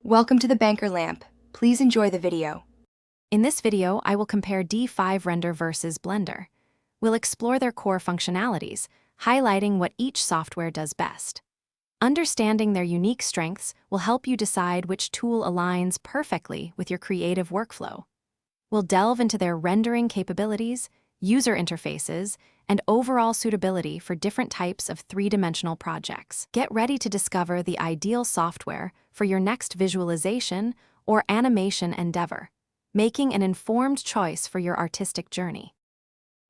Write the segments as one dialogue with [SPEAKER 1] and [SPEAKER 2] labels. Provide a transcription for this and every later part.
[SPEAKER 1] Welcome to the Banker Lamp. Please enjoy the video.
[SPEAKER 2] In this video, I will compare D5 Render versus Blender. We'll explore their core functionalities, highlighting what each software does best. Understanding their unique strengths will help you decide which tool aligns perfectly with your creative workflow. We'll delve into their rendering capabilities, user interfaces, and overall suitability for different types of three-dimensional projects. Get ready to discover the ideal software for your next visualization or animation endeavor, making an informed choice for your artistic journey.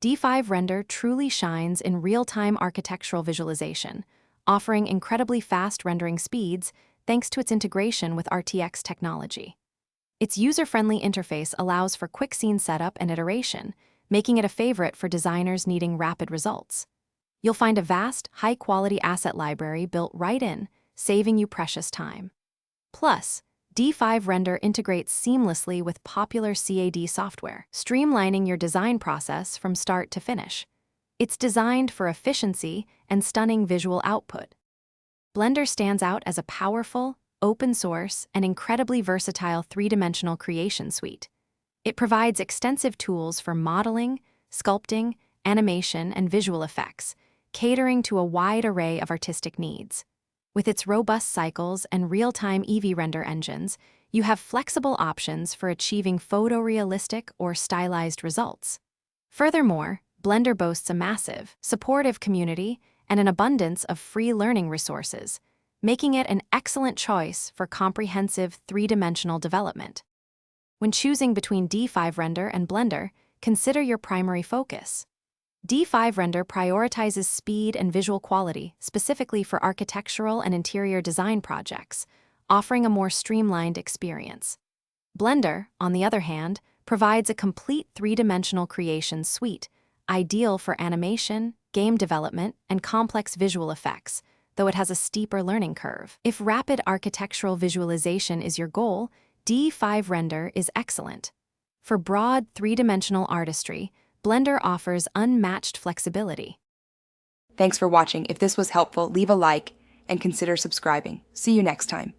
[SPEAKER 2] D5 Render truly shines in real-time architectural visualization, offering incredibly fast rendering speeds thanks to its integration with RTX technology. Its user-friendly interface allows for quick scene setup and iteration, making it a favorite for designers needing rapid results. You'll find a vast, high-quality asset library built right in, saving you precious time. Plus, D5 Render integrates seamlessly with popular CAD software, streamlining your design process from start to finish. It's designed for efficiency and stunning visual output. Blender stands out as a powerful, open-source, and incredibly versatile three-dimensional creation suite. It provides extensive tools for modeling, sculpting, animation, and visual effects, catering to a wide array of artistic needs. With its robust cycles and real-time Eevee render engines, you have flexible options for achieving photorealistic or stylized results. Furthermore, Blender boasts a massive, supportive community and an abundance of free learning resources, making it an excellent choice for comprehensive three-dimensional development. When choosing between D5 Render and Blender, consider your primary focus. D5 Render prioritizes speed and visual quality specifically for architectural and interior design projects, offering a more streamlined experience. Blender, on the other hand, provides a complete three-dimensional creation suite, ideal for animation, game development, and complex visual effects, though it has a steeper learning curve. If rapid architectural visualization is your goal, D5 Render is excellent. For broad three-dimensional artistry, Blender offers unmatched flexibility.
[SPEAKER 1] Thanks for watching. If this was helpful, leave a like and consider subscribing. See you next time.